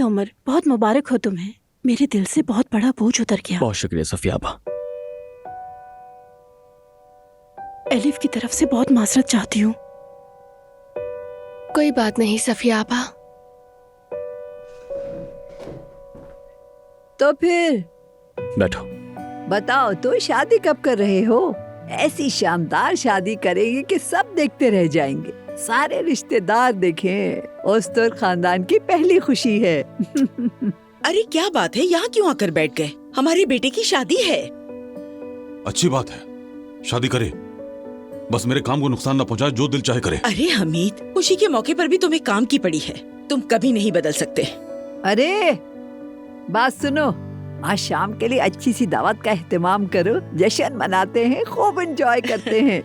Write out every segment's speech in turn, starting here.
उमर, बहुत मुबारक हो तुम्हें। मेरे दिल से बहुत बड़ा बोझ उतर गया। बहुत शुक्रिया सफिया आपा। एलिफ की तरफ से बहुत माजरत चाहती हूँ। कोई बात नहीं सफिया आपा। तो फिर बैठो। बताओ तो शादी कब कर रहे हो? ऐसी शानदार शादी करेंगे कि सब देखते रह जाएंगे, सारे रिश्तेदार देखें। ओस्तुर खानदान की पहली खुशी है। अरे क्या बात है, यहाँ क्यों आकर बैठ गए? हमारे बेटे की शादी है। अच्छी बात है, शादी करे, बस मेरे काम को नुकसान न पहुंचाए, जो दिल चाहे करे। अरे हमीद, खुशी के मौके पर भी तुम्हें काम की पड़ी है, तुम कभी नहीं बदल सकते। अरे बात सुनो, आज शाम के लिए अच्छी सी दावत का एहतमाम करो, जश्न मनाते हैं, खूब एंजॉय करते हैं।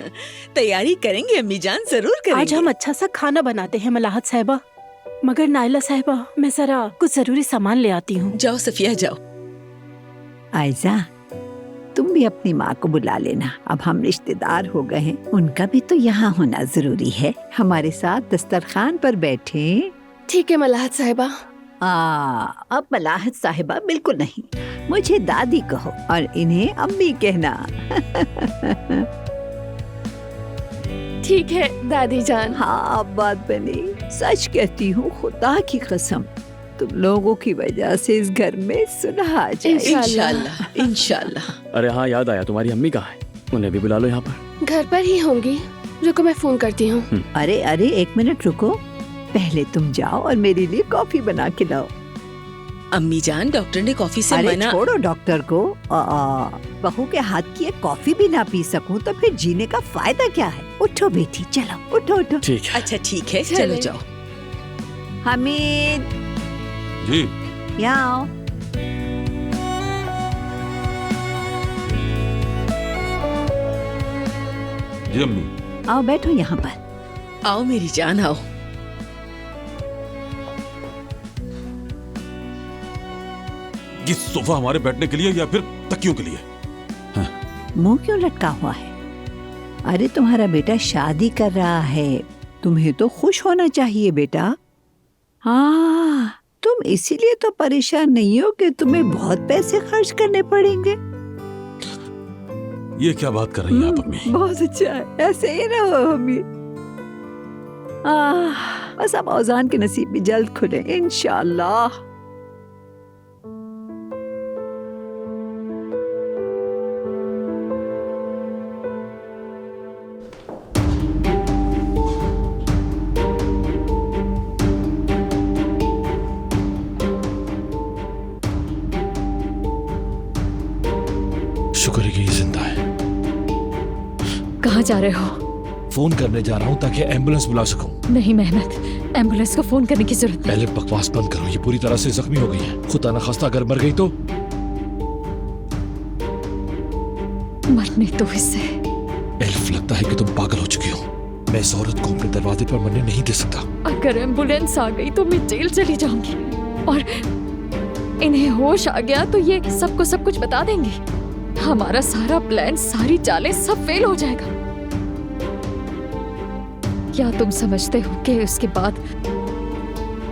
तैयारी करेंगे अम्मी जान, जरूर करेंगे। आज हम अच्छा सा खाना बनाते हैं मलाहत साहिबा। मगर नाइला साहिबा, मैं जरा कुछ जरूरी सामान ले आती हूँ। जाओ सफिया जाओ। आयजा, तुम भी अपनी माँ को बुला लेना। अब हम रिश्तेदार हो गए हैं, उनका भी तो यहाँ होना जरूरी है। हमारे साथ दस्तरखान पर बैठे। ठीक है मलाहत साहिबा। अब मलाहत साहिबा बिल्कुल नहीं, मुझे दादी कहो और इन्हें अम्मी कहना। ठीक है दादी जान। हाँ अब बात बनी। सच कहती हूँ, खुदा की कसम, तुम लोगों की वजह से इस घर में सुलह आ जाए। इंशाल्लाह इंशाल्लाह। अरे हाँ, याद आया, तुम्हारी अम्मी कहाँ है? उन्हें भी बुला लो यहाँ पर। घर पर ही होंगी, रुको मैं फोन करती हूँ। अरे अरे एक मिनट रुको, पहले तुम जाओ और मेरे लिए कॉफी बना के लाओ। अम्मी जान, डॉक्टर ने कॉफी से अरे मना। छोड़ो डॉक्टर को। बहू के हाथ की एक कॉफी भी ना पी सकूं तो फिर जीने का फायदा क्या है? उठो बेटी, चलो उठो उठो। ठीक है। अच्छा ठीक है, चलो जाओ। हमीद जी यहाँ आओ। जी अम्मी। आओ बैठो यहाँ पर। आओ मेरी जान आओ। ये सोफा हमारे बैठने के लिए या फिर तकियों के लिए? मुंह क्यों लटका हुआ है? अरे तुम्हारा बेटा शादी कर रहा है, तुम्हें तो खुश होना चाहिए बेटा। हाँ, तुम इसीलिए तो परेशान नहीं हो कि तुम्हें बहुत पैसे खर्च करने पड़ेंगे। ये क्या बात कर रही हैं आप अम्मी? बहुत अच्छा है, ऐसे ही रहो अम्मी। बस अब औजान के नसीब भी जल्द खुले इंशाअल्लाह। शुक्र है कि ये जिंदा है। कहाँ जा रहे हो? फोन करने जा रहा हूँ ताकि एम्बुलेंस बुला सकूं। नहीं मेहनत, एम्बुलेंस को फोन करने की जरूरत नहीं। पहले बकवास बंद करो, ये पूरी तरह से जख्मी हो गई है। खुदा न खास्ता अगर मर गई तो? मरने तो इससे। एल्फ, लगता है कि तुम पागल हो चुकी हो। मैं इस औरत को अपने दरवाजे पर मरने नहीं दे सकता। अगर एम्बुलेंस आ गई तो मैं जेल चली जाऊंगी और इन्हें होश आ गया तो ये सबको सब कुछ बता देंगी। हमारा सारा प्लान, सारी चालें सब फेल हो जाएगा। क्या तुम समझते हो कि उसके बाद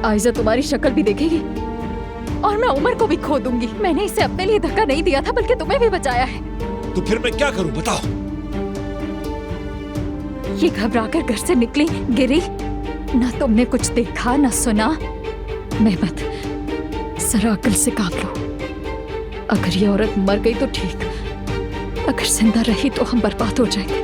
आयजा तुम्हारी शक्ल भी देखेगी और मैं उमर को भी खो दूंगी? मैंने इसे अपने लिए धक्का नहीं दिया था बल्कि तुम्हें भी बचाया है। तो फिर मैं क्या करूं बताओ? ये घबराकर घर से निकली, गिरी, ना तुमने कुछ देखा ना सुना। मेहमत, जरा अक्ल से काम लो। अगर ये औरत मर गई तो ठीक, अगर जिंदा रही तो हम बर्बाद हो जाएंगे।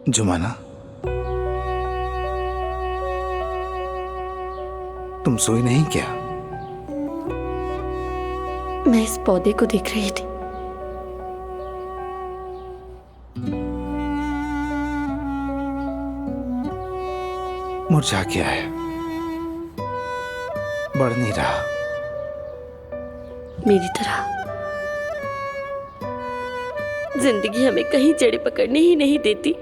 जुमाना, तुम सोई नहीं क्या? मैं इस पौधे को देख रही थी। मुरझा गया है, बढ़ नहीं रहा। मेरी तरह जिंदगी हमें कहीं जड़ें पकड़ने ही नहीं देती।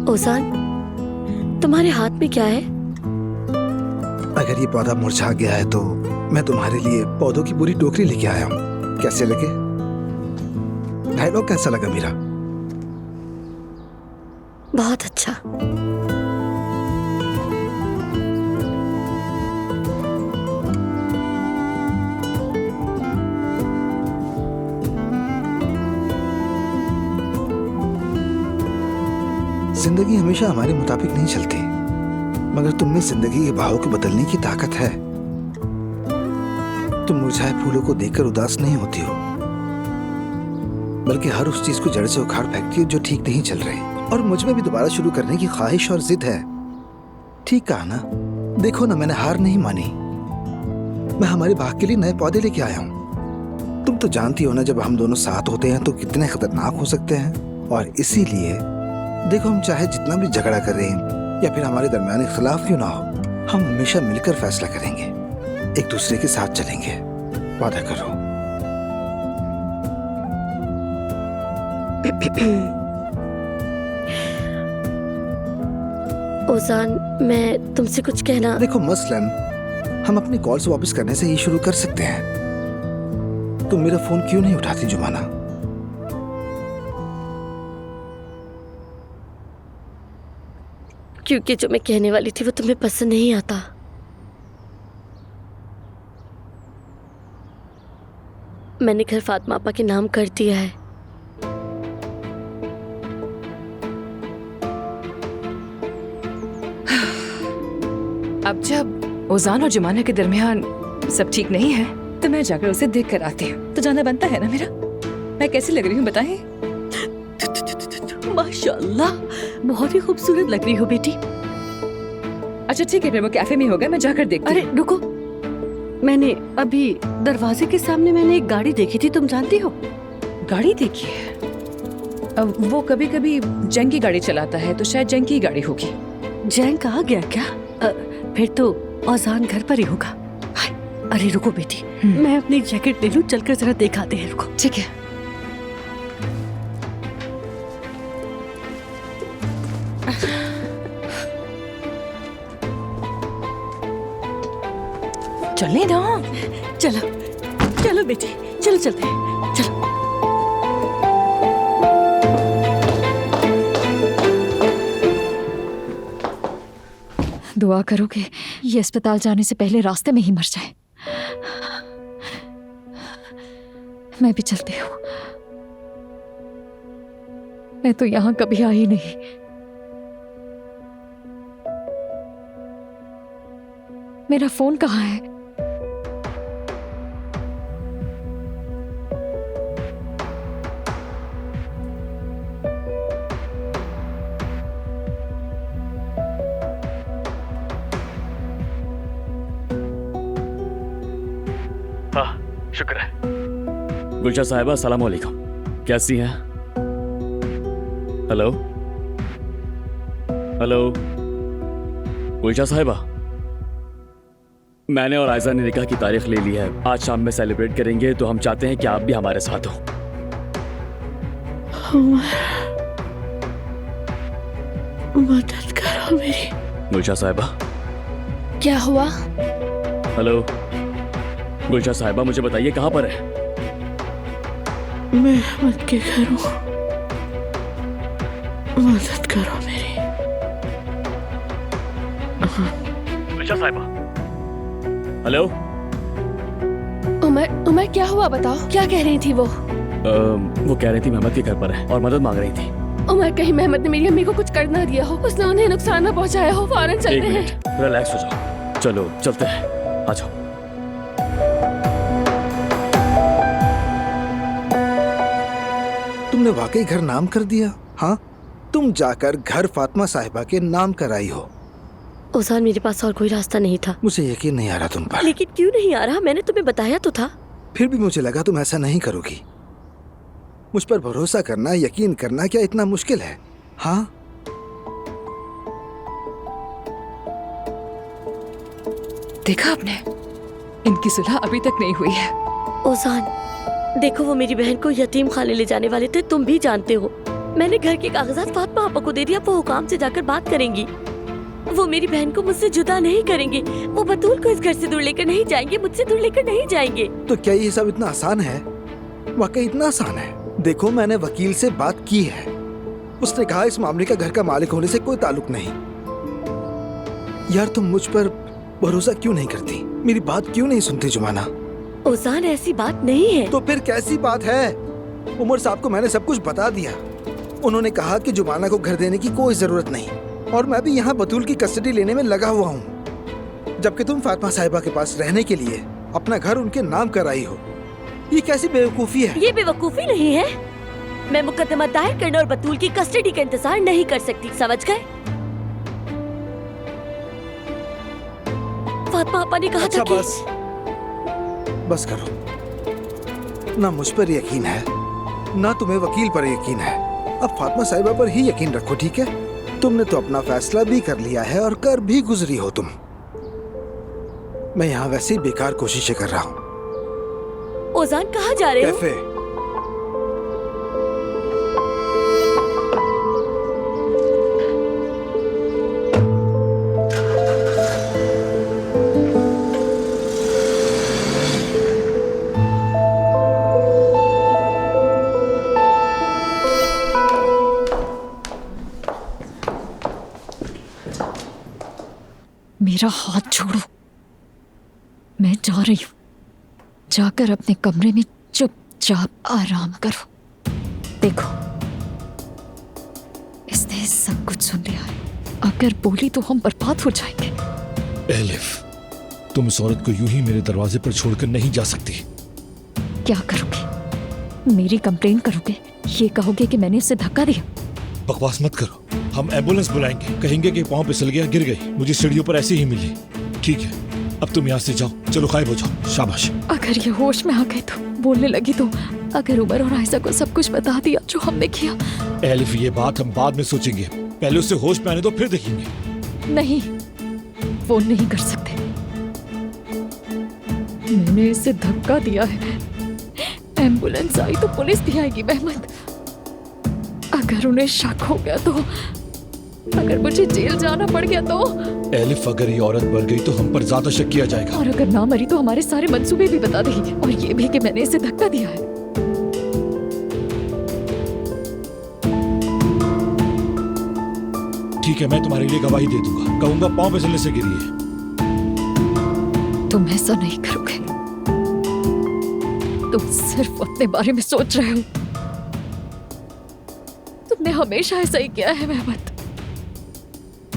ओजान, तुम्हारे हाथ में क्या है? अगर ये पौधा मुरझा गया है तो मैं तुम्हारे लिए पौधों की पूरी टोकरी लेके आया हूँ। कैसे लगे? डायलॉग कैसा लगा मेरा? बहुत अच्छा। जिंदगी हमेशा हमारे मुताबिक नहीं चलती, मगर तुम में जिंदगी के बहाव को बदलने की ताकत है। तुम मुरझाए फूलों को देखकर उदास नहीं होती हो, बल्कि हर उस चीज को जड़ से उखाड़ फेंकती हो जो ठीक नहीं चल रही। और मुझ में भी दोबारा शुरू करने की ख्वाहिश और जिद है। ठीक कहा ना? देखो ना, मैंने हार नहीं मानी। मैं हमारे बाग के लिए नए पौधे लेके आया हूँ। तुम तो जानती हो ना, जब हम दोनों साथ होते हैं तो कितने खतरनाक हो सकते हैं। और इसीलिए देखो, हम चाहे जितना भी झगड़ा कर रहे हैं या फिर हमारे दरमियान इख्तिलाफ क्यों ना हो, हम हमेशा मिलकर फैसला करेंगे, एक दूसरे के साथ चलेंगे। वादा करो। ओजान, मैं तुमसे कुछ कहना। देखो, मसलन हम अपनी कॉल्स वापस करने से ही शुरू कर सकते हैं। तुम मेरा फोन क्यों नहीं उठाती जुमाना? क्योंकि जो मैं कहने वाली थी वो तुम्हें पसंद नहीं आता। मैंने घर फातिमा आपा के नाम कर दिया है। अब जब ओजान और जुमाना के दरमियान सब ठीक नहीं है तो मैं जाकर उसे देख कर आती हूँ। तो जाना बनता है ना मेरा। मैं कैसी लग रही हूँ बताएं? माशाल्लाह, बहुत ही खूबसूरत लग रही हो बेटी। अच्छा ठीक है, फिर वो कैफे में होगा, मैं जाकर देखती अरे रुको, मैंने अभी दरवाजे के सामने मैंने एक गाड़ी देखी थी, तुम जानती हो? गाड़ी देखी है? वो कभी कभी जंग की गाड़ी चलाता है, तो शायद जंग की गाड़ी होगी। जैन कहा गया क्या? फिर तो औजान घर पर ही होगा। हाय, अरे रुको बेटी, मैं अपनी जैकेट ले लूं, चलकर जरा दिखाते हैं। रुको। ठीक है। चले ना। चलो चलो बेटी, चलो चलते हैं, चलो। दुआ करो कि ये अस्पताल जाने से पहले रास्ते में ही मर जाए। मैं भी चलती हूँ। मैं तो यहाँ कभी आई नहीं। मेरा फोन कहाँ है? हाँ, शुक्र है। गुलशा साहिबा, अस्सलाम वालेकुम। कैसी हैं? हेलो हेलो, गुलशा साहिबा, मैंने और आयजा ने निकाह की तारीख ले ली है। आज शाम में सेलिब्रेट करेंगे, तो हम चाहते हैं कि आप भी हमारे साथ हो। मदद करो मेरी। गुलशा साहिबा। क्या हुआ? हेलो गुलशा साहिबा मुझे बताइए कहाँ पर है? मैं अहमद के घर हूँ, मदद करो मेरी। गुलशा साहिबा। हेलो। उमर क्या हुआ बताओ, क्या कह रही थी वो? वो कह रही थी मेहमद के घर पर है और मदद मांग रही थी। उमर कहीं मेहमद ने मेरी अम्मी को कुछ कर ना दिया हो, उसने उन्हें नुकसान ना पहुंचाया हो। फौरन एक चलते हैं। मिनट, रिलैक्स हो जाओ। चलो चलते हैं, आ जाओ। तुमने वाकई घर नाम कर दिया? हाँ, तुम जाकर घर फातिमा साहिबा के नाम कराई हो। ओजान, मेरे पास और कोई रास्ता नहीं था। मुझे यकीन नहीं आ रहा तुम पर। लेकिन क्यों नहीं आ रहा? मैंने तुम्हें बताया तो था। फिर भी मुझे लगा तुम ऐसा नहीं करोगी। मुझ पर भरोसा करना, यकीन करना क्या इतना मुश्किल है? हाँ, देखा आपने, इनकी सुलह अभी तक नहीं हुई है। ओजान देखो, वो मेरी बहन को यतीम खाने ले जाने वाले थे, तुम भी जानते हो। मैंने घर के कागजात फातिमा आपा को दे दिया, वो हुकाम से जाकर बात करेंगी। वो मेरी बहन को मुझसे जुदा नहीं करेंगे, वो बतूल को इस घर से दूर लेकर नहीं जाएंगे, मुझसे दूर लेकर नहीं जाएंगे। तो क्या ये सब इतना आसान है? वाकई इतना आसान है? देखो, मैंने वकील से बात की है, उसने कहा इस मामले का घर का मालिक होने से कोई ताल्लुक नहीं। यार, तुम मुझ पर भरोसा क्यों नहीं करती? मेरी बात क्यों नहीं सुनती जुमाना? ओजान ऐसी बात नहीं है। तो फिर कैसी बात है? उमर साहब को मैंने सब कुछ बता दिया। उन्होंने कहा कि जुमाना को घर देने की कोई जरूरत नहीं, और मैं भी यहाँ बतूल की कस्टडी लेने में लगा हुआ हूँ, जबकि तुम फातिमा साहिबा के पास रहने के लिए अपना घर उनके नाम कराई हो। ये कैसी बेवकूफी है? ये बेवकूफी नहीं है। मैं मुकदमा दायर करने और बतूल की कस्टडी का इंतजार नहीं कर सकती, समझ गए? फातिमा आपा ने कहा अच्छा, था कि... बस करो। ना मुझ पर यकीन है, ना तुम्हें वकील पर यकीन है। अब फातिमा साहिबा पर ही यकीन रखो, ठीक है? तुमने तो अपना फैसला भी कर लिया है और कर भी गुजरी हो तुम। मैं यहाँ वैसे ही बेकार कोशिशें कर रहा हूँ। ओजान कहाँ जा रहे हो? कैफे। मेरा हाथ छोड़ो, मैं जा रही हूँ। जाकर अपने कमरे में चुपचाप आराम करो। देखो, इसने सब कुछ सुन लिया है, अगर बोली तो हम बर्बाद हो जाएंगे। एलिफ, तुम इस औरत को यूं ही मेरे दरवाजे पर छोड़कर नहीं जा सकती। क्या करोगे? मेरी कंप्लेन करोगे? ये कहोगे कि मैंने उसे धक्का दिया? बकवास मत करो, हम एम्बुलेंस बुलाएंगे, कहेंगे कि पाँव फिसल गया, गिर गई, मुझे सीढ़ियों पर ऐसे ही मिली। ठीक है, अब तुम यहाँ से जाओ, चलो गायब हो जाओ। शाबाश। अगर ये होश में आ गए तो, बोलने लगी तो, अगर उमर और आयशा को सब कुछ बता दिया जो हमने किया। एलिफ, ये बात हम बाद में सोचेंगे, पहले उसे होश में आने दो, फिर देखेंगे। नहीं, वो नहीं कर सकते। मैंने इसे धक्का दिया है। एम्बुलेंस आई तो पुलिस भी आएगी मेहमद। अगर उन्हें शक हो गया तो, अगर मुझे जेल जाना पड़ गया तो। एलिफ, अगर ये औरत मर गई तो हम पर ज्यादा शक किया जाएगा। और अगर ना मरी तो हमारे सारे मंसूबे भी बता देगी, और ये भी कि मैंने इसे धक्का दिया है। ठीक है, मैं तुम्हारे लिए गवाही दे दूंगा, कहूंगा पाँव फिसलने से गिरी है। तुम ऐसा नहीं करोगे, तुम सिर्फ अपने बारे में सोच रहे हो। तुमने हमेशा ऐसा ही किया है मेहमद।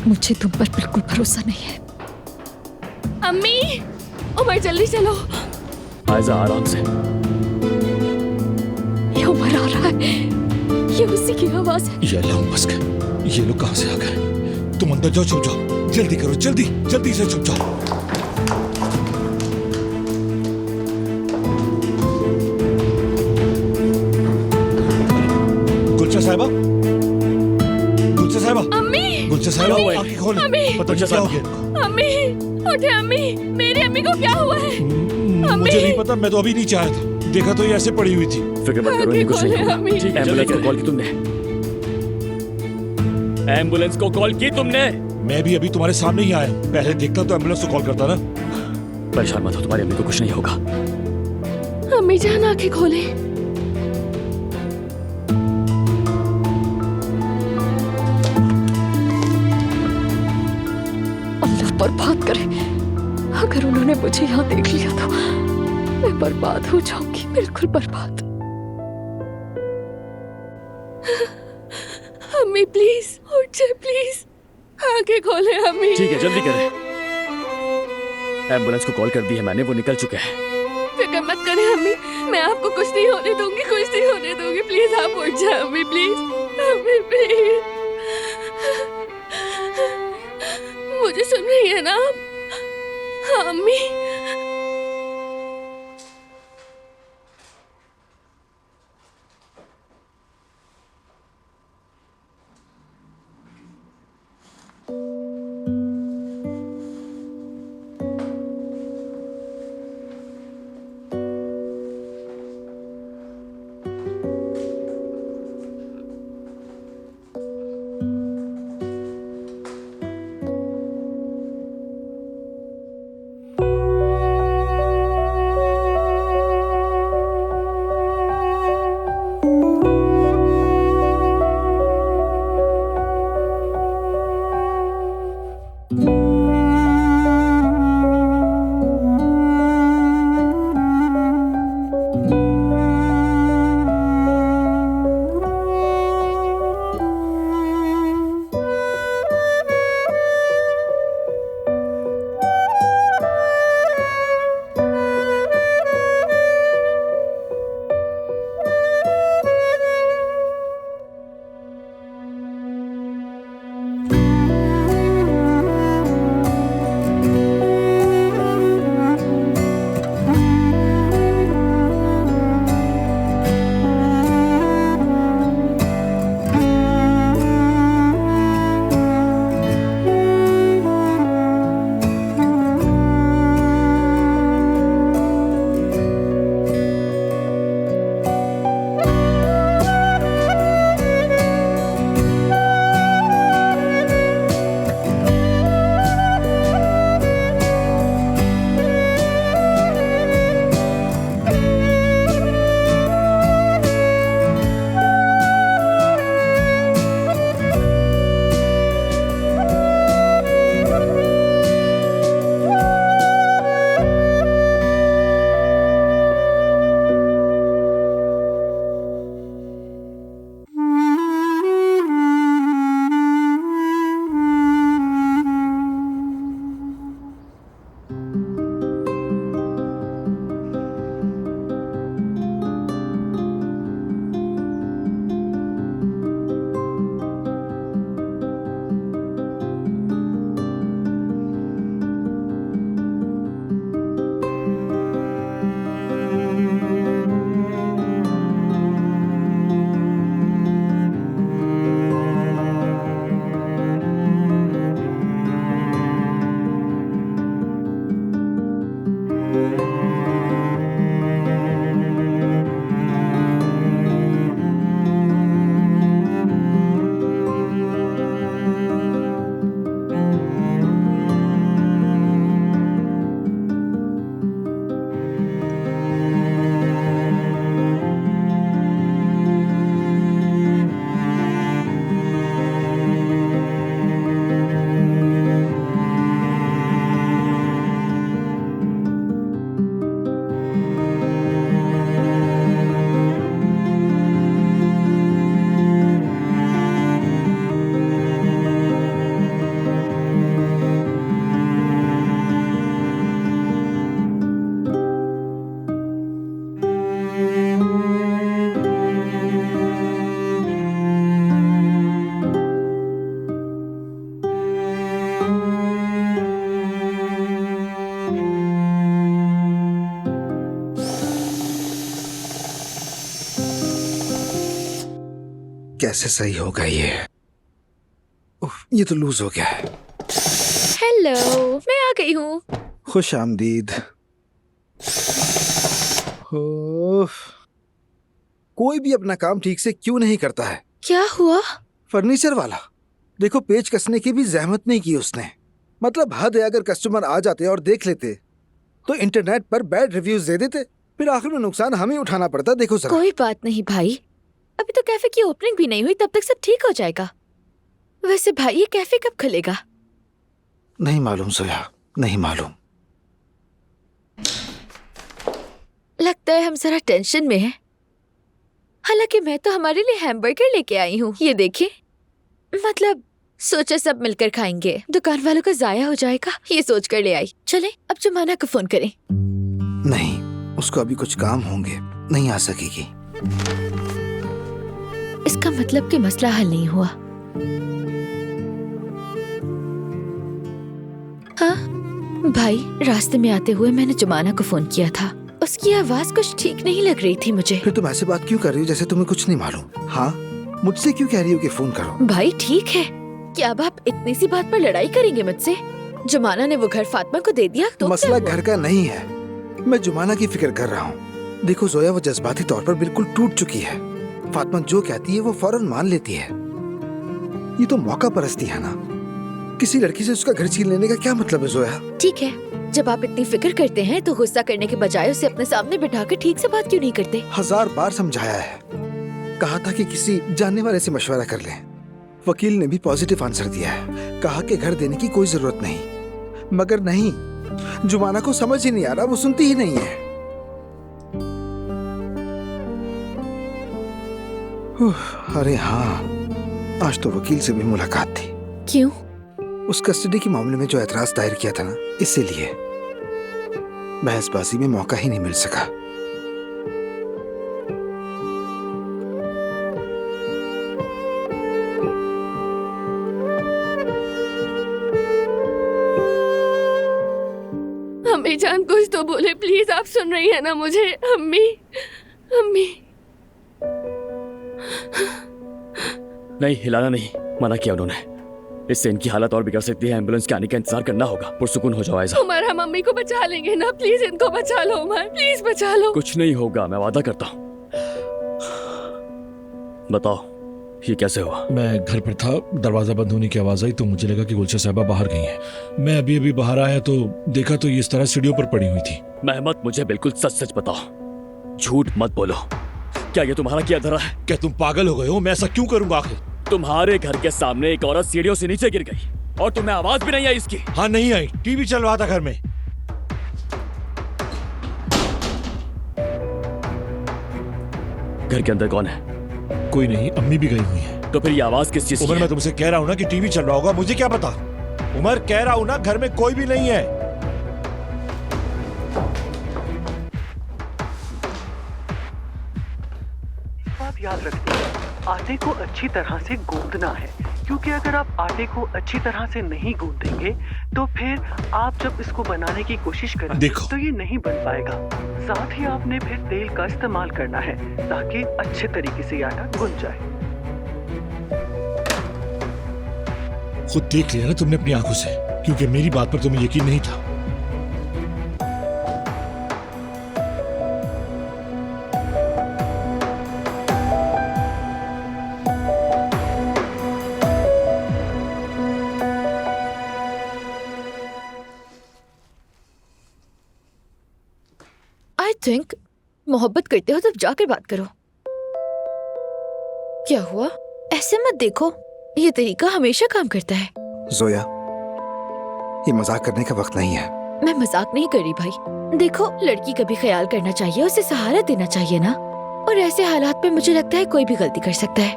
मुझे तुम पर बिल्कुल भरोसा नहीं है। अम्मी, उमर जल्दी चलो। आयजा, आराम से। ये उमर आ रहा है, ये उसी की आवाज है। ये अल्लाह, बस कर। ये लोग कहाँ से आ गए? तुम अंदर जाओ, छुप जाओ, जल्दी करो, जल्दी जल्दी से छुप जाओ। गुलशा साहिबा, गुलशा साहिबा, अम्मी, गुलशा साहिबा, आंखें खोलो, अम्मी, पता नहीं क्या हो गया। अम्मी, उठे अम्मी, मेरी अम्मी को क्या हुआ है? मुझे नहीं पता, मैं तो अभी नीचे आया था, देखा तो ये ऐसे पड़ी हुई थी। फिक्र मत करो, इन्हें कुछ नहीं होगा। अम्मी, एम्बुलेंस को कॉल की तुमने? एम्बुलेंस को कॉल की तुमने? मैं भी अभी तुम्हारे सामने ही आया हूँ, पहले देखता तो एम्बुलेंस को कॉल करता ना। परेशान मत हो, तुम्हारी अम्मी को कुछ नहीं होगा। अम्मी जान आंखें खोले। अल्लाह बर्बाद करे, अगर उन्होंने मुझे यहाँ देख लिया तो मैं बर्बाद हो जाऊंगी, बिल्कुल बर्बाद। अम्मी प्लीज उठ जाए, प्लीज आंखें खोले अम्मी। ठीक है, जल्दी करें। एम्बुलेंस को कॉल कर दी है मैंने, वो निकल चुके हैं। फिक्र मत करें अम्मी, मैं आपको कुछ नहीं होने दूंगी, कुछ नहीं होने दूंगी। प्लीज आप उठ जाए अम्मी, प्लीज अम्मी प्लीज। मुझे सुन रही है ना आप? हाँ अम्मी। कैसे सही होगा ये? उफ, ये तो लूज हो गया है। हेलो, मैं आ गई हूँ। खुश आमदीद। उफ, कोई भी अपना काम ठीक से क्यों नहीं करता है? क्या हुआ? फर्नीचर वाला देखो, पेच कसने की भी जहमत नहीं की उसने। मतलब हद है, अगर कस्टमर आ जाते और देख लेते तो इंटरनेट पर बैड रिव्यूज दे देते, फिर आखिर में नुकसान हमें उठाना पड़ता। देखो जरा। कोई बात नहीं भाई, अभी तो कैफे की ओपनिंग भी नहीं हुई, तब तक सब ठीक हो जाएगा। वैसे भाई ये कैफे कब खुलेगा? नहीं मालूम जोया, नहीं मालूम। लगता है हम जरा टेंशन में हैं। हालांकि मैं तो हमारे लिए हैमबर्गर लेके आई हूँ, ये देखिए। मतलब सोचा सब मिलकर खाएंगे, दुकान वालों का जाया हो जाएगा, ये सोच कर ले आई। चले अब जुमाना को फोन करें। नहीं, उसको अभी कुछ काम होंगे, नहीं आ सकेगी। इसका मतलब कि मसला हल नहीं हुआ। हाँ भाई, रास्ते में आते हुए मैंने जुमाना को फोन किया था। उसकी आवाज कुछ ठीक नहीं लग रही थी मुझे। फिर तुम ऐसे बात क्यों कर रही हो जैसे तुम्हें कुछ नहीं मालूम? हाँ, मुझसे क्यों कह रही हो कि फोन करो? भाई ठीक है, क्या अब आप इतनी सी बात पर लड़ाई करेंगे मुझसे? जुमाना ने वो घर फातिमा को दे दिया तो मसला क्या हुआ? घर का नहीं है, मैं जुमाना की फिक्र कर रहा हूँ। देखो जोया, वो जज्बाती तौर पर बिल्कुल टूट चुकी है। फातिमा जो कहती है वो फौरन मान लेती है। ये तो मौका परस्ती है ना। किसी लड़की से उसका घर छीन लेने का क्या मतलब है जोया? ठीक है, जब आप इतनी फिक्र करते हैं तो गुस्सा करने के बजाय उसे अपने सामने बिठाकर ठीक से बात क्यों नहीं करते? 1000 बार समझाया है, कहा था कि किसी जानने वाले से मशवरा कर लें। वकील ने भी पॉजिटिव आंसर दिया है, कहा कि घर देने की कोई जरूरत नहीं। मगर नहीं, जुमाना को समझ ही नहीं आ रहा, वो सुनती ही नहीं है। अरे हाँ, आज तो वकील से भी मुलाकात थी। क्यों? उस कस्टडी के मामले में जो एतराज दायर किया था ना, इसीलिए बहसबाजी में मौका ही नहीं मिल सका। अम्मी जान कुछ तो बोले प्लीज, आप सुन रही है ना मुझे? अम्मी, अम्मी। नहीं, हिलाना नहीं, मना किया उन्होंने। इससे इनकी हालत और बिगड़ सकती है। एम्बुलेंस के आने का इंतजार करना होगा। पुरसुकून हो जाओ आयजा। उमर, हम मम्मी को बचा लेंगे ना, प्लीज इनको बचा लो उमर, प्लीज बचा लो। कुछ नहीं होगा, मैं वादा करता हूँ। बताओ ये कैसे हुआ? मैं घर पर था, दरवाजा बंद होने की आवाज आई तो मुझे लगा कि गुलशन साहबा बाहर गई हैं। मैं अभी अभी बाहर आया तो देखा तो ये इस तरह सीढ़ियों पर पड़ी हुई थी। महमद, मुझे बिल्कुल सच सच बताओ, झूठ मत बोलो। क्या ये तुम्हारा किया धरा है? क्या तुम पागल हो गए हो? मैं ऐसा क्यों करूंगा आखिर? तुम्हारे घर के सामने एक औरत सीढ़ियों से नीचे गिर गई और तुम्हें आवाज भी नहीं आई इसकी? हाँ नहीं आई, टीवी चल रहा था घर में। घर के अंदर कौन है? कोई नहीं, अम्मी भी गई हुई है। तो फिर ये आवाज किस चीज की उमर, है? मैं तुमसे कह रहा हूँ ना कि टीवी चल रहा होगा, मुझे क्या पता? उमर, कह रहा हूँ ना घर में कोई भी नहीं है। बात याद रखिए, आटे को अच्छी तरह से गूंदना है, क्योंकि अगर आप आटे को अच्छी तरह से नहीं गूंदेंगे तो फिर आप जब इसको बनाने की कोशिश करेंगे तो ये नहीं बन पाएगा। साथ ही आपने फिर तेल का इस्तेमाल करना है ताकि अच्छे तरीके से ये आटा गूंद जाए। खुद देख लिया ना तुमने अपनी आंखों से, क्योंकि मेरी बात पर तुम्हें यकीन नहीं था। आई थिंक मोहब्बत करते हो तब जाकर बात करो। क्या हुआ? ऐसे मत देखो, ये तरीका हमेशा काम करता है। जोया, ये मजाक करने का वक्त नहीं है। मैं मजाक नहीं कर रही भाई। देखो, लड़की का भी ख्याल करना चाहिए, उसे सहारा देना चाहिए ना। और ऐसे हालात में मुझे लगता है कोई भी गलती कर सकता है,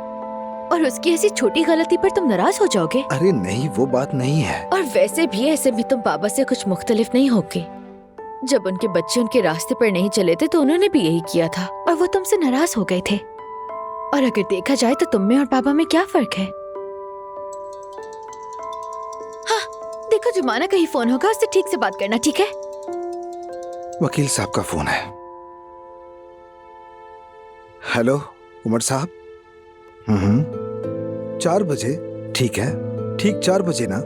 और उसकी ऐसी छोटी गलती पर तुम नाराज हो जाओगे। अरे नहीं, वो बात नहीं है। और वैसे भी ऐसे में तुम बाबा से कुछ मुख्तलिफ नहीं होगे। जब उनके बच्चे उनके रास्ते पर नहीं चले थे तो उन्होंने भी यही किया था, और वो तुमसे नाराज हो गए थे। और अगर देखा जाए तो तुम में और बाबा में क्या फर्क है? हाँ, देखो जुमाना का ही फोन होगा, उससे ठीक से बात करना, ठीक है? वकील साहब का फोन है। हेलो उमर साहब। 4 बजे? ठीक है, ठीक 4 बजे ना?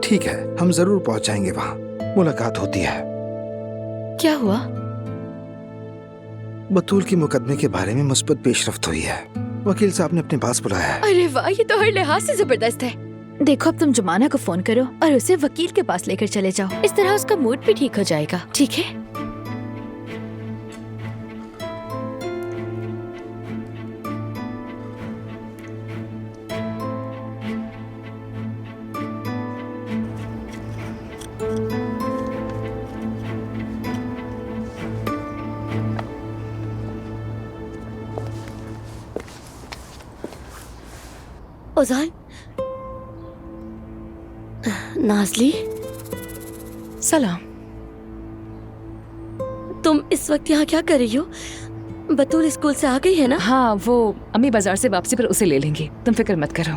ठीक है, हम जरूर पहुंच जाएंगे वहां, मुलाकात होती है। क्या हुआ? बतूल के मुकदमे के बारे में मुस्बत पेशरफ्त हुई है। वकील साहब ने अपने पास बुलाया है। अरे वाह, ये तो हर लिहाज से जबरदस्त है। देखो, अब तुम जुमाना को फोन करो और उसे वकील के पास लेकर चले जाओ। इस तरह उसका मूड भी ठीक हो जाएगा, ठीक है? ओजान, नाजली, सलाम। तुम इस वक्त यहाँ क्या कर रही हो? बतूल स्कूल से आ गई है ना? हाँ, वो अम्मी बाजार से वापसी पर उसे ले लेंगी, तुम फिक्र मत करो।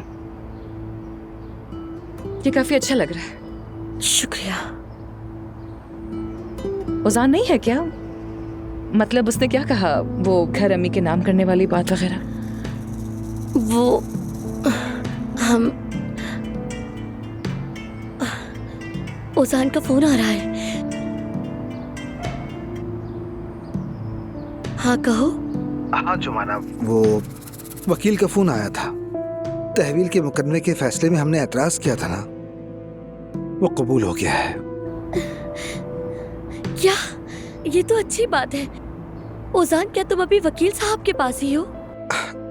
ये काफी अच्छा लग रहा है। शुक्रिया। ओजान नहीं है क्या? मतलब उसने क्या कहा, वो घर अम्मी के नाम करने वाली बात वगैरह? वो हम ओजान का फोन आ रहा है। हाँ कहो। हाँ जुमाना, वो वकील का फोन आया था। तहवील के मुकदमे के फैसले में हमने एतराज किया था ना, वो कबूल हो गया है। क्या? ये तो अच्छी बात है। ओजान, क्या तुम अभी वकील साहब के पास ही हो?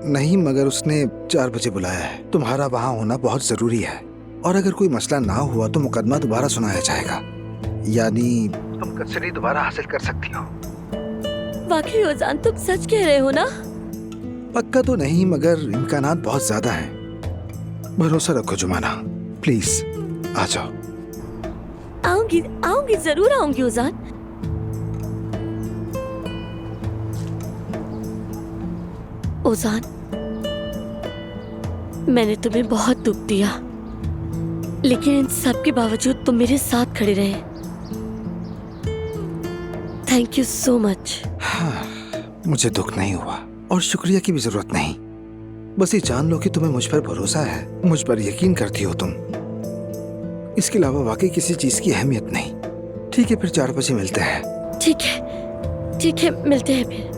नहीं, मगर उसने 4 बजे बुलाया है। तुम्हारा वहाँ होना बहुत जरूरी है, और अगर कोई मसला ना हुआ तो मुकदमा दोबारा सुनाया जाएगा, यानी तुम कस्टडी दोबारा हासिल कर सकती हो। वाकई ओजान, तुम सच कह रहे हो ना? पक्का तो नहीं, मगर इम्कानात बहुत ज्यादा हैं। भरोसा रखो जुमाना, प्लीज आ जाओ। आऊंगी, आऊंगी, जरूर आऊंगी ओजान। ओजान, मैंने तुम्हें बहुत दुख दिया, लेकिन इन सब के बावजूद तुम मेरे साथ खड़े रहे। Thank you so much. हाँ, मुझे दुख नहीं हुआ और शुक्रिया की भी जरूरत नहीं। बस ये जान लो कि तुम्हें मुझ पर भरोसा है, मुझ पर यकीन करती हो तुम। इसके अलावा वाकई किसी चीज की अहमियत नहीं। ठीक है, फिर 4 बजे मिलते हैं। ठीक है, ठीक है, मिलते हैं फिर।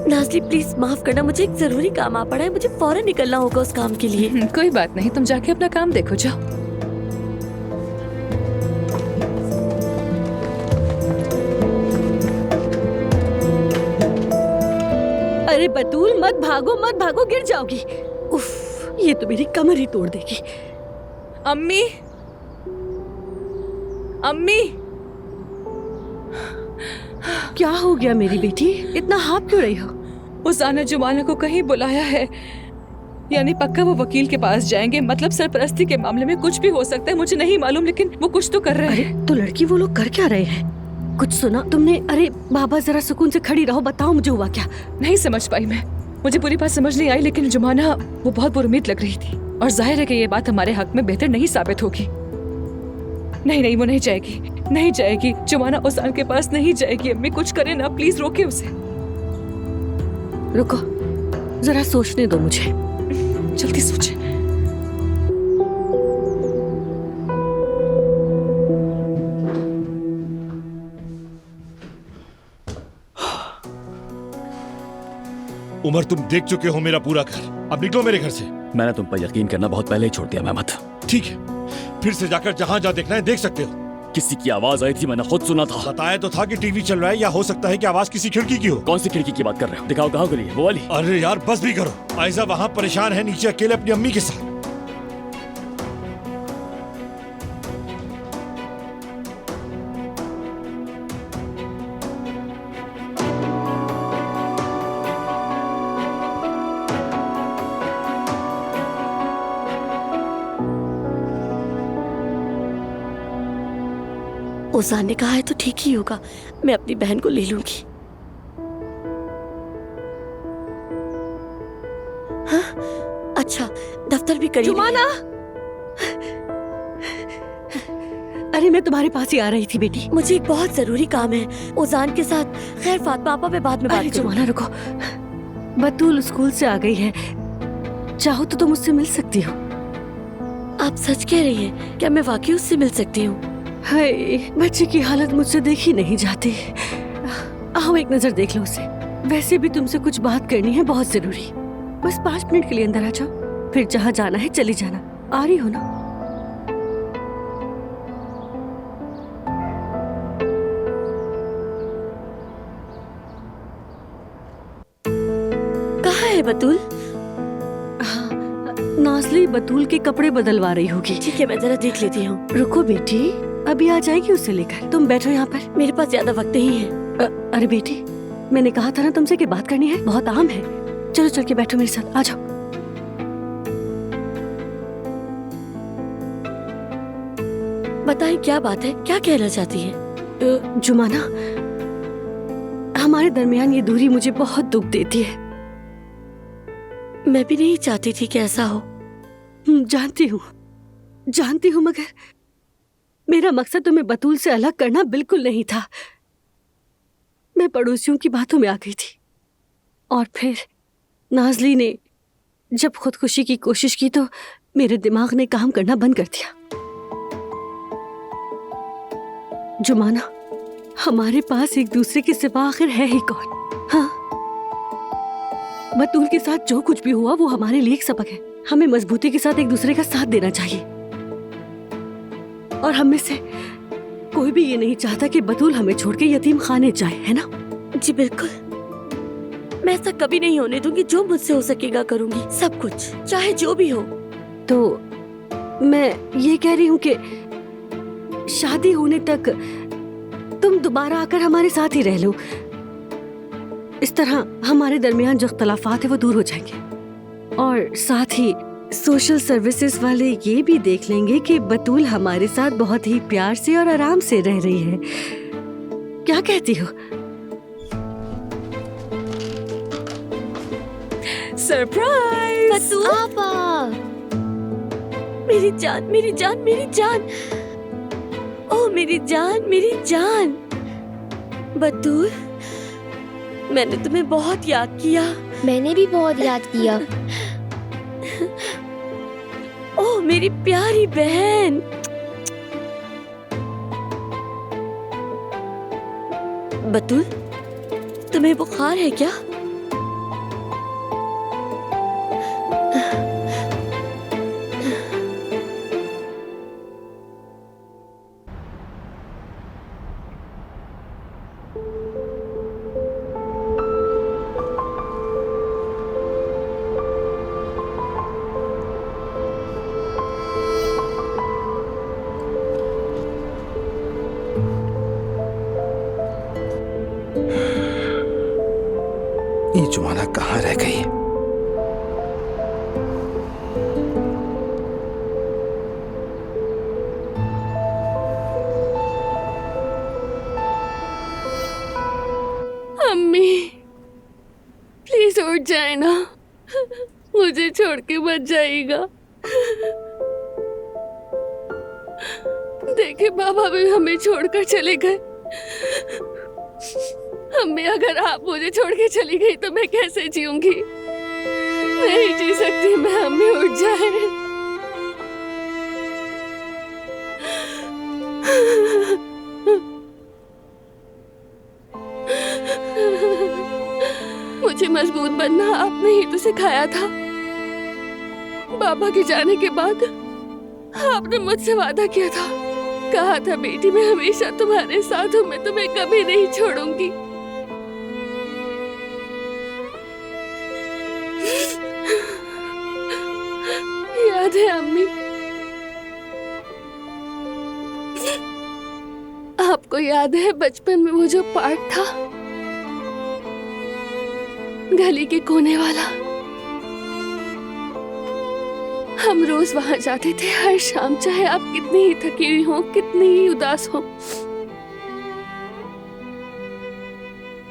नाज़ली, प्लीज माफ करना, मुझे एक जरूरी काम आ पड़ा है। मुझे फौरन निकलना होगा उस काम के लिए। कोई बात नहीं, तुम जाके अपना काम देखो, जाओ। अरे बतूल, मत भागो, मत भागो, गिर जाओगी। उफ, ये तो मेरी कमर ही तोड़ देगी। अम्मी, अम्मी, क्या हो गया मेरी बेटी? इतना हाँफ क्यों रही हो? उजाना जुमाना को कहीं बुलाया है, यानी पक्का वो वकील के पास जाएंगे। मतलब सरपरस्ती के मामले में कुछ भी हो सकता है, मुझे नहीं मालूम, लेकिन वो कुछ तो कर रहे हैं। तो लड़की, वो लोग कर क्या रहे हैं? कुछ सुना तुमने? अरे बाबा, जरा सुकून से खड़ी रहो, बताओ मुझे हुआ क्या। नहीं समझ पाई मैं, मुझे पूरी बात समझ नहीं आई, लेकिन जुमाना वो बहुत बुरुम्मीद लग रही थी, और जाहिर है कि ये बात हमारे हक में बेहतर नहीं साबित होगी। नहीं नहीं, वो नहीं जाएगी, नहीं जाएगी। जुमाना उसान के पास नहीं जाएगी। अम्मी कुछ करे ना, प्लीज रोके उसे। रुको, जरा सोचने दो मुझे। जल्दी सोचे। उमर, तुम देख चुके हो मेरा पूरा घर, अब निकलो मेरे घर से। मैंने तुम पर यकीन करना बहुत पहले ही छोड़ दिया मेहमत। ठीक है, फिर से जाकर जहाँ जहाँ देखना है देख सकते हो। किसी की आवाज आई थी, मैंने खुद सुना था। बताया तो था कि टीवी चल रहा है, या हो सकता है कि आवाज किसी खिड़की की हो। कौन सी खिड़की की बात कर रहे हो? दिखाओ कहाँ गली है, वो वाली? अरे यार बस भी करो। आयजा वहाँ परेशान है नीचे अकेले अपनी अम्मी के साथ। ओजान ने कहा है तो ठीक ही होगा, मैं अपनी बहन को ले लूंगी। हाँ? अच्छा, दफ्तर भी करीब जुमाना! अरे मैं तुम्हारे पास ही आ रही थी बेटी। मुझे एक बहुत जरूरी काम है ओजान के साथ। खैर फातिमा आपा, मैं बाद में बात करूंगी। जुमाना रुको, बतूल स्कूल से आ गई है, चाहो तो तुम उससे मिल सकती हो। आप सच कह रही हैं? क्या मैं वाकई उससे मिल सकती हूँ? हाय, बच्चे की हालत मुझसे देखी नहीं जाती। आओ एक नजर देख लो उसे। वैसे भी तुमसे कुछ बात करनी है, बहुत जरूरी। बस 5 मिनट के लिए अंदर आ जाओ, फिर जहाँ जाना है चली जाना। आ रही हो ना? कहाँ है बतूल? हाँ, नाज़ली बतूल के कपड़े बदलवा रही होगी। ठीक है, मैं जरा देख लेती हूँ। रुको बेटी, अभी आ जाएगी उसे लेकर। तुम बैठो यहाँ पर। मेरे पास ज्यादा वक्त नहीं है। अरे बेटी, मैंने कहा था ना तुमसे कि बात करनी है, बहुत आम है। चलो चल के बैठो मेरे साथ, आ जाओ। बताएं क्या बात है, क्या कहना चाहती हैं? जुमाना, हमारे दरमियान ये दूरी मुझे बहुत दुख देती है। मैं भी नहीं चाहती थी कि ऐसा हो। जानती हूँ, मगर मेरा मकसद तुम्हें बतूल से अलग करना बिल्कुल नहीं था। मैं पड़ोसियों की बातों में आ गई थी, और फिर नाज़ली ने जब खुदकुशी की कोशिश की तो मेरे दिमाग ने काम करना बंद कर दिया। जुमाना, हमारे पास एक दूसरे के सिवा आखिर है ही कौन? हाँ, बतूल के साथ जो कुछ भी हुआ वो हमारे लिए एक सबक है। हमें मजबूती के साथ एक दूसरे का साथ देना चाहिए, और हम में से कोई भी ये नहीं चाहता कि बतूल हमें छोड़ के यतीम खाने जाए, है ना? जी बिल्कुल, मैं ऐसा कभी नहीं होने दूंगी। जो मुझसे हो सकेगा करूंगी, सब कुछ, चाहे जो भी हो। तो मैं ये कह रही हूँ कि शादी होने तक तुम दोबारा आकर हमारे साथ ही रह लो। इस तरह हमारे दरमियान जो इख्तलाफात है वो दूर हो जाएंगे, और साथ ही सोशल सर्विसेज वाले ये भी देख लेंगे कि बतूल हमारे साथ बहुत ही प्यार से और आराम से रह रही है। क्या कहती हो? सरप्राइज! बतूल, मेरी जान, मेरी जान, मेरी जान, ओ मेरी जान, मेरी जान। बतूल, मैंने तुम्हें बहुत याद किया। मैंने भी बहुत याद किया। ओ मेरी प्यारी बहन। बतूल, तुम्हें बुखार है क्या? ये जुमाना कहाँ रह गई? अम्मी, प्लीज उठ जाए ना, मुझे छोड़ के मत जाइएगा। देखे बाबा भी हमें छोड़कर चले गए। अम्मी, अगर आप मुझे छोड़ के चली गई तो मैं कैसे जीऊंगी? नहीं जी सकती मैं। अम्मी उठ जाए। मुझे मजबूत बनना आपने ही तो सिखाया था। बाबा के जाने के बाद आपने मुझसे वादा किया था, कहा था बेटी मैं हमेशा तुम्हारे साथ हूँ, मैं तुम्हें कभी नहीं छोड़ूंगी। याद है अम्मी? आपको याद है बचपन में वो जो पार्क था, गली के कोने वाला? हम रोज वहां जाते थे हर शाम, चाहे आप कितनी ही थकी हुई हो, कितनी ही उदास हो,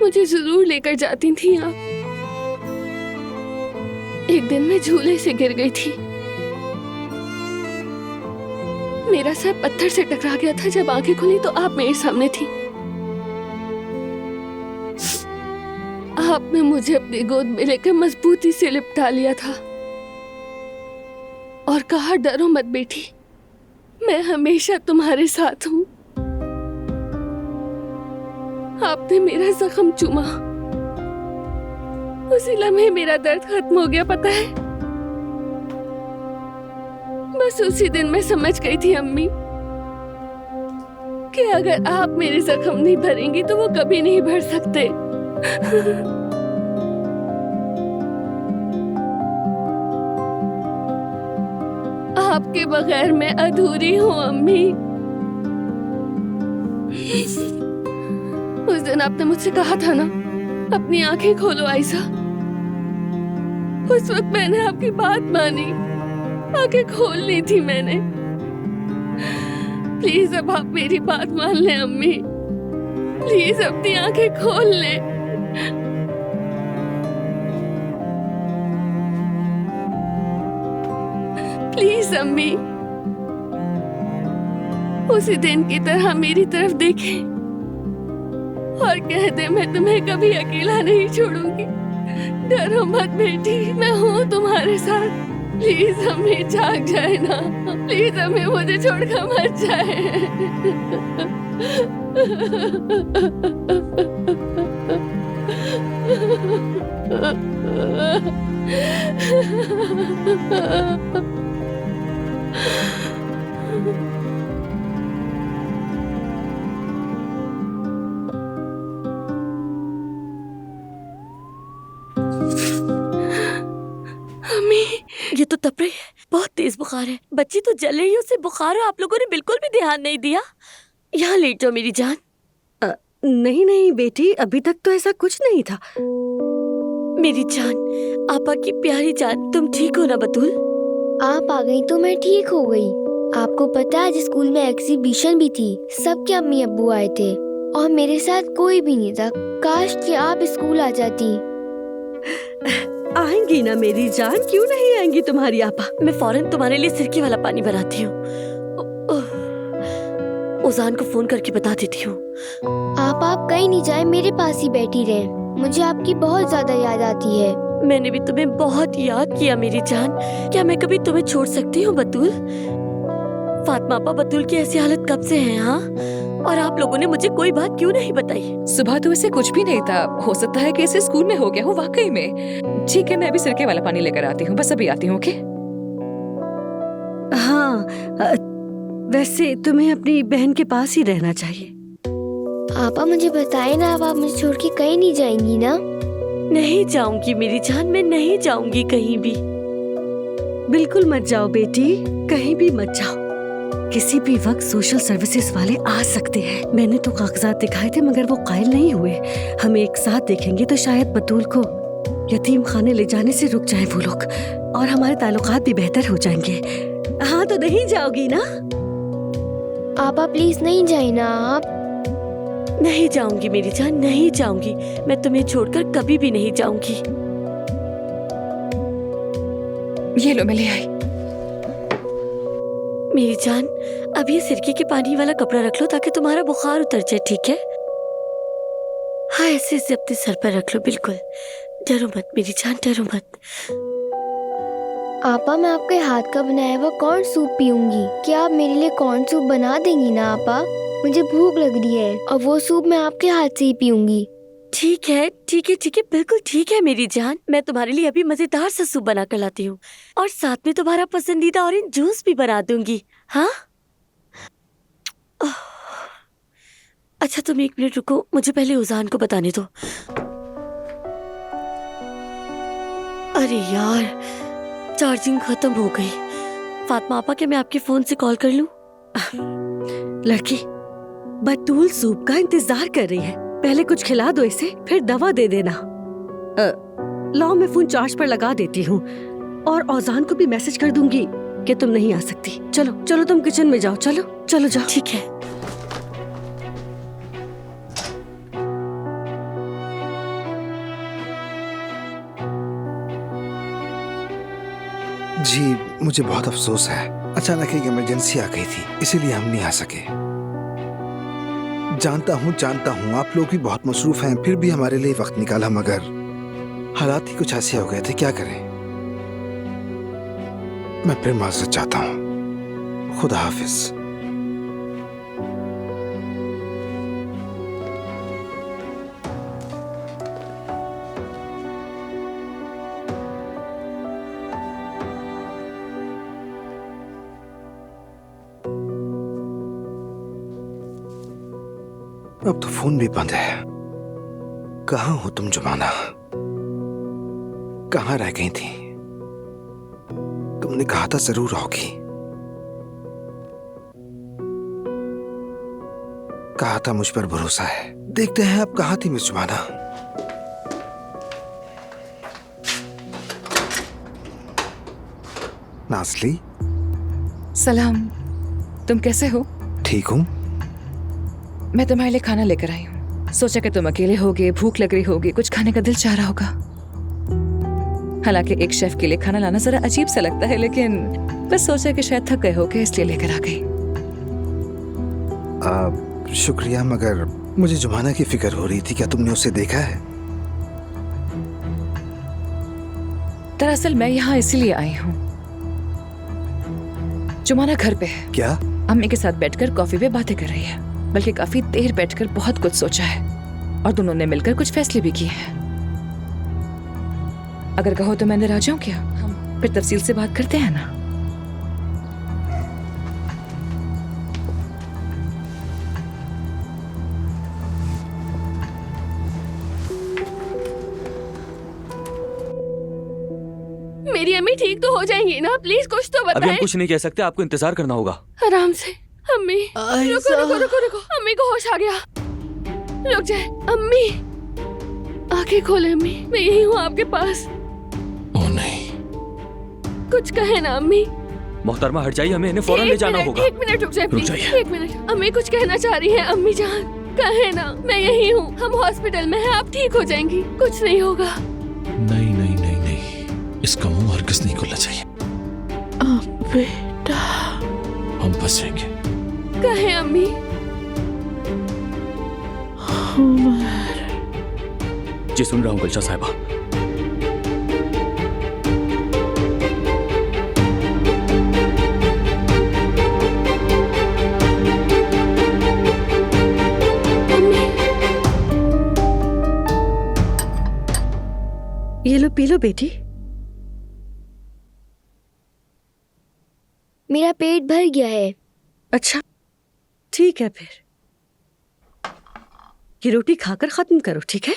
मुझे जरूर लेकर जाती थी आप। एक दिन मैं झूले से गिर गई थी, मेरा सर पत्थर से टकरा गया था। जब आंखें खुली तो आप मेरे सामने थी। आपने मुझे अपनी गोद में लेकर मजबूती से लिपटा लिया था और कहा, डरो मत बेटी, मैं हमेशा तुम्हारे साथ हूं। आपने मेरा जख्म चूमा, उसी लम्हे मेरा दर्द खत्म हो गया, पता है? बस उसी दिन मैं समझ गई थी अम्मी कि अगर आप मेरे जख्म नहीं भरेंगी तो वो कभी नहीं भर सकते। आपके बगैर मैं अधूरी हूँ अम्मी। उस दिन आपने मुझसे कहा था ना, अपनी आंखें खोलो आयशा। उस वक्त मैंने आपकी बात मानी, आंखें खोल ली थी मैंने। प्लीज अब आप मेरी बात मान लें अम्मी, प्लीज अपनी आंखें खोल लें। प्लीज अम्मी, उसी दिन की तरह मेरी तरफ देखें और कह दे मैं तुम्हें कभी अकेला नहीं छोड़ूंगी। डरो मत बेटी, मैं हूँ तुम्हारे साथ। प्लीज अम्मी जाग जाए ना, प्लीज अम्मी मुझे छोड़कर मत जाए। अम्मी, ये तो तप रही है, बहुत तेज बुखार है। बच्ची तो जल रही है, उसे बुखार है। आप लोगों ने बिल्कुल भी ध्यान नहीं दिया। यहाँ लेट जाओ मेरी जान। नहीं नहीं बेटी, अभी तक तो ऐसा कुछ नहीं था। मेरी जान, आपा की प्यारी जान, तुम ठीक हो ना बतूल? आप आ गई तो मैं ठीक हो गई। आपको पता है आज स्कूल में एग्जीबिशन भी थी, सबके अम्मी अब्बू आए थे और मेरे साथ कोई भी नहीं था। काश कि आप स्कूल आ जाती। आएंगी ना मेरी जान, क्यों नहीं आएंगी तुम्हारी आपा। मैं फौरन तुम्हारे लिए सिरके वाला पानी बनाती हूँ। उजान को फोन करके बता देती हूँ। आप कहीं नहीं जाए, मेरे पास ही बैठी रहे। मुझे आपकी बहुत ज्यादा याद आती है। मैंने भी तुम्हें बहुत याद किया मेरी जान। क्या मैं कभी तुम्हें छोड़ सकती हूँ बतूल? फातिमा आपा, बतूल की ऐसी हालत कब से है? हाँ, और आप लोगों ने मुझे कोई बात क्यों नहीं बताई? सुबह तो इसे कुछ भी नहीं था, हो सकता है कि इसे स्कूल में हो गया हो वाकई में। ठीक है, मैं अभी सिरके वाला पानी लेकर आती हूँ, बस अभी आती हूँ। ओके? हाँ, वैसे तुम्हें अपनी बहन के पास ही रहना चाहिए। आपा मुझे बताए ना, अब आप मुझे छोड़ के कहीं नहीं जाएंगी ना? नहीं जाऊंगी मेरी जान, मैं नहीं जाऊंगी कहीं भी। बिल्कुल मत जाओ बेटी, कहीं भी मत जाओ। किसी भी वक्त सोशल सर्विसेज वाले आ सकते हैं। मैंने तो कागजात दिखाए थे मगर वो कायल नहीं हुए। हम एक साथ देखेंगे तो शायद बतूल को यतीम खाने ले जाने से रुक जाए वो लोग, और हमारे ताल्लुकात भी बेहतर हो जाएंगे। हाँ, तो नहीं जाओगी ना? आपा प्लीज नहीं जाए ना। आप नहीं जाऊंगी मेरी जान, नहीं जाऊंगी। मैं तुम्हें छोड़कर कभी भी नहीं जाऊंगी। ये लो, मैं ले आई। मेरी जान, अब ये सिरके के पानी वाला कपड़ा रख लो ताकि तुम्हारा बुखार उतर जाए, ठीक है? हाँ, ऐसे इसे अपने सर पर रख लो, बिल्कुल। डरो मत मेरी जान, डरो मत। आपा मैं आपके हाथ का बनाया हुआ कॉर्न सूप पीऊंगी। क्या आप मेरे लिए कॉर्न सूप बना देंगी ना आपा? मुझे भूख लग रही है और वो सूप मैं आपके हाथ से ही पीऊंगी। ठीक है, ठीक है, ठीक है, बिल्कुल ठीक है मेरी जान। मैं तुम्हारे लिए अभी मजेदार सा सूप बना कर लाती हूँ और साथ में तुम्हारा पसंदीदा ऑरेंज जूस भी बना दूंगी। हाँ, अच्छा तुम 1 मिनट रुको, मुझे पहले उजान को बताने दो। अरे यार, चार्जिंग खत्म हो गई। फातिमा आपा, क्या मैं आपके फोन से कॉल कर लूं? लड़की, बतूल सूप का इंतजार कर रही है। पहले कुछ खिला दो इसे, फिर दवा दे देना। लाओ, मैं फोन चार्ज पर लगा देती हूँ और औजान को भी मैसेज कर दूंगी कि तुम नहीं आ सकती। चलो चलो, तुम किचन में जाओ। चलो चलो जाओ। ठीक है। जी, मुझे बहुत अफसोस है। अचानक एक इमरजेंसी आ गई थी, इसीलिए हम नहीं आ सके। जानता हूँ आप लोग भी बहुत मसरूफ हैं, फिर भी हमारे लिए वक्त निकाला, मगर हालात ही कुछ ऐसे हो गए थे, क्या करें। मैं फिर माजरत चाहता हूँ। खुदा हाफिज। अब तो फोन भी बंद है। कहाँ हो तुम जुमाना? कहाँ रह गई थी? तुमने कहा था जरूर आओगी। कहा था मुझ पर भरोसा है। देखते हैं अब कहाँ थी मिस जुमाना। नाज़ली, सलाम, तुम कैसे हो? ठीक हूँ। मैं तुम्हारे लिए खाना लेकर आई हूँ। सोचा कि तुम अकेले होगे, भूख लग रही होगी, कुछ खाने का दिल चाह रहा होगा। हालांकि एक शेफ के लिए खाना लाना जरा अजीब सा लगता है, लेकिन बस सोचा कि शायद थक गए होगे इसलिए लेकर आ गई। शुक्रिया, मगर मुझे जुमाना की फिक्र हो रही थी। क्या तुमने उसे देखा है? दरअसल मैं यहाँ इसीलिए आई हूँ। जुमाना घर पे है। क्या? अम्मी के साथ बैठकर कॉफी पे बातें कर रही है, बल्कि काफी देर बैठकर बहुत कुछ सोचा है और दोनों ने मिलकर कुछ फैसले भी किए हैं। अगर कहो तो मैं अंदर आ जाऊं क्या? हम फिर तफसील से बात करते हैं ना। मेरी अम्मी ठीक तो हो जाएंगी ना? प्लीज कुछ तो अभी हम बताएं। कुछ नहीं कह सकते, आपको इंतजार करना होगा। आराम से। अम्मी रुको रुको रुको रुको, अम्मी को होश आ गया। रुक जाए अम्मी, आंखें खोले अम्मी, मैं यही हूँ आपके पास। ओ नहीं, कुछ कहे ना अम्मी। मोहतरमा हट जाइए, हमें इन्हें फौरन ले जाना होगा। 1 मिनट रुक जाए रुक प्लीज। जाइए। 1 मिनट, अम्मी कुछ कहना चाह रही है। अम्मी जान कहे ना, मैं यही हूँ, हम हॉस्पिटल में हैं, आप ठीक हो जाएंगी, कुछ नहीं होगा। नहीं नहीं नहीं नहीं, इसका मुंह हरगिज़ नहीं खुलना चाहिए। बेटा हम फंस जाएंगे। कहे अम्मी। जी सुन रहा हूँ गुलशा साहिबा। ये लो पी लो बेटी। मेरा पेट भर गया है। अच्छा ठीक है, फिर ये रोटी खाकर खत्म करो, ठीक है?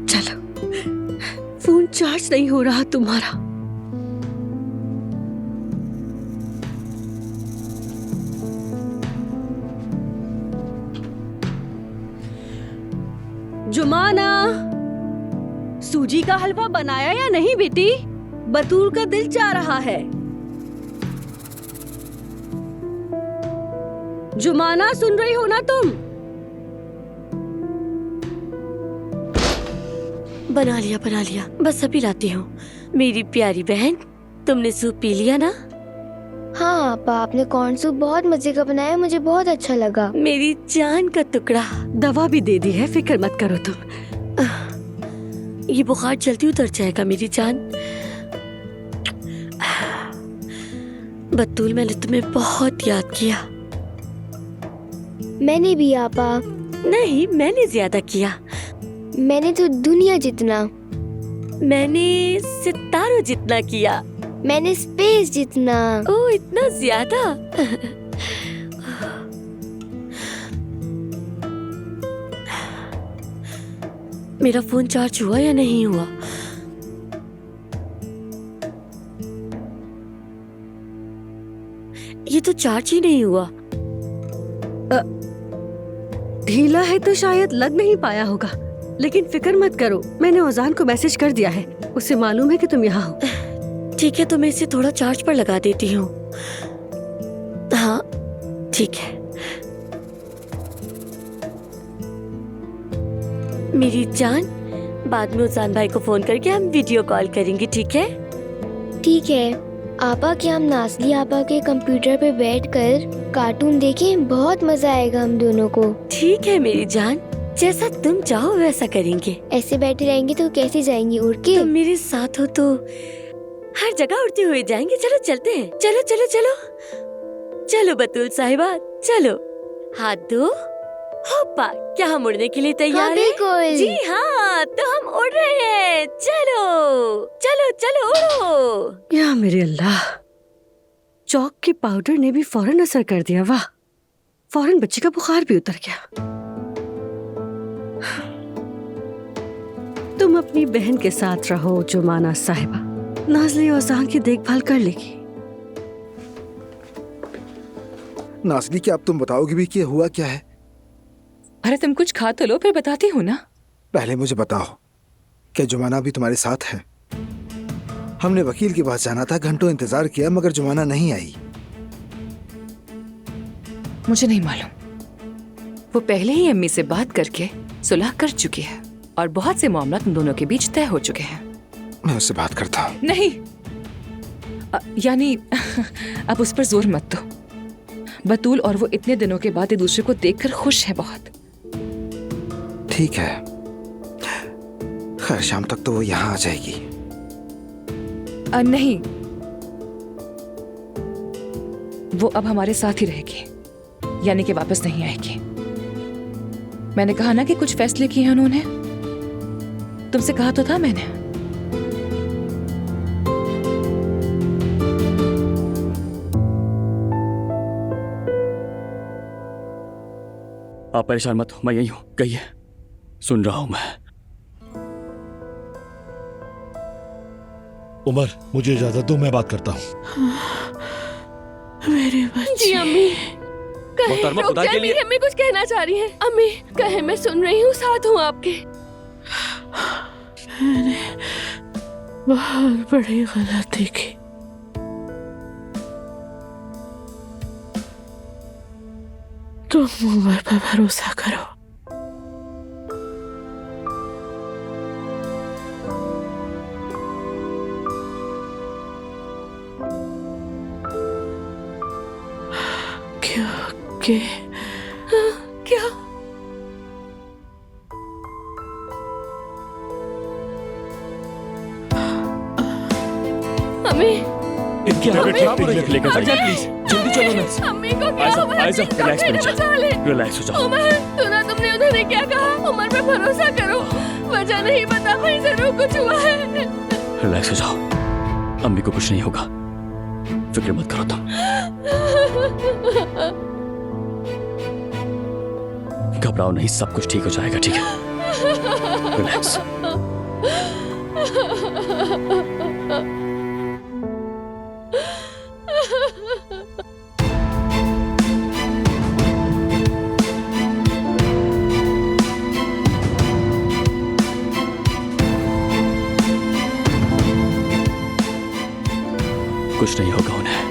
चलो, फोन चार्ज नहीं हो रहा तुम्हारा। जुमाना, सूजी का हलवा बनाया या नहीं बेटी? बतूल का दिल चाह रहा है। जुमाना सुन रही हो ना तुम? बना लिया, बस अभी लाती हूँ। मेरी प्यारी बहन, तुमने सूप पी लिया ना? हाँ आपा, आपने कॉर्न सूप बहुत मजे का बनाया, मुझे बहुत अच्छा लगा। मेरी जान का टुकड़ा। दवा भी दे दी है, फिक्र मत करो तुम। ये बुखार जल्दी उतर जाएगा मेरी जान। बतूल, मैंने तुम्हें बहुत याद किया। मैंने भी आपा। नहीं, मैंने ज्यादा किया। मैंने तो दुनिया जितना। मैंने सितारों जितना किया। मैंने स्पेस जितना। ओह, इतना ज्यादा? मेरा फोन चार्ज हुआ या नहीं हुआ? ये तो चार्ज ही नहीं हुआ। ढीला है तो शायद लग नहीं पाया होगा, लेकिन फिक्र मत करो, मैंने औजान को मैसेज कर दिया है, उसे मालूम है कि तुम यहाँ हो। ठीक है, तो मैं इसे थोड़ा चार्ज पर लगा देती हूँ। हाँ ठीक है। मेरी जान, बाद में उजान भाई को फोन करके हम वीडियो कॉल करेंगे, ठीक है? ठीक है आपा, क्या हम नासली आपा के कंप्यूटर पे बैठकर कार्टून देखें? बहुत मजा आएगा हम दोनों को। ठीक है मेरी जान, जैसा तुम चाहो वैसा करेंगे। ऐसे बैठे रहेंगे तो कैसे जाएंगे? उड़ के? तुम मेरे साथ हो तो हर जगह उड़ते हुए जाएंगे। चलो चलते हैं, चलो चलो चलो चलो बतूल साहिबा, चलो। हाथ दो, होप्पा। क्या हम उड़ने के लिए तैयार हाँ, हैं? बिल्कुल। जी हाँ, तो हम उड़ रहे हैं। चलो चलो चलो उड़ो। या मेरे अल्लाह, चौक के पाउडर ने भी फौरन असर कर दिया। वाह, फौरन बच्चे का बुखार भी उतर गया। तुम अपनी बहन के साथ रहो जुमाना साहिबा। नाज़ली और ज़ान की देखभाल कर लेगी। नाज़ली, क्या अब तुम बताओगी भी कि हुआ क्या है? अरे तुम कुछ खा तो लो, फिर बताती हूँ ना। पहले मुझे बताओ, क्या जुमाना भी तुम्हारे साथ है? हमने वकील के पास जाना था, घंटों इंतजार किया मगर जुमाना नहीं आई। मुझे नहीं मालूम। वो पहले ही अम्मी से बात करके सुलह कर चुकी है और बहुत से मामला तुम दोनों के बीच तय हो चुके हैं। मैं उससे बात करता हूँ। नहीं यानी अब उस पर जोर मत दो। बतूल और वो इतने दिनों के बाद एक दूसरे को देखकर खुश है बहुत। ठीक है, खैर शाम तक तो वो यहाँ आ जाएगी। नहीं, वो अब हमारे साथ ही रहेगी, यानी कि वापस नहीं आएगी। मैंने कहा ना कि कुछ फैसले किए हैं उन्होंने। तुमसे कहा तो था मैंने। आप परेशान मत हो, मैं यही हूं, कहिए, सुन रहा हूं मैं। उमर, मुझे इजाजत दो, मैं बात करता हूँ। मेरी बच्ची। जी अम्मी, मोहतरमा, खुदा के लिए। अम्मी कुछ कहना चाह रही हैं। अम्मी कहे, मैं सुन रही हूँ, साथ हूँ आपके। मैंने बहुत बड़ी गलती की। तुम उमर पर भरोसा करो। क्योंकि क्या? अम्मी, इनकी हालत ठीक लेकर जाइए प्लीज, जल्दी चलो ना। अम्मी को क्या आयशा, हुआ? आयशा, रिलैक्स मेरे बच्चा, बचा ले। रिलैक्स हो जाओ। उमर, सुना तुमने उन्होंने क्या कहा? उमर पे भरोसा करो, वजह नहीं बता भाई, जरूर कुछ हुआ है। रिलैक्स हो जाओ, अम्मी को कुछ नहीं होगा, फिक्र मत करो तुम। घबराओ नहीं, सब कुछ ठीक हो जाएगा, ठीक है? रिलैक्स। कुछ नहीं होगा उन्हें।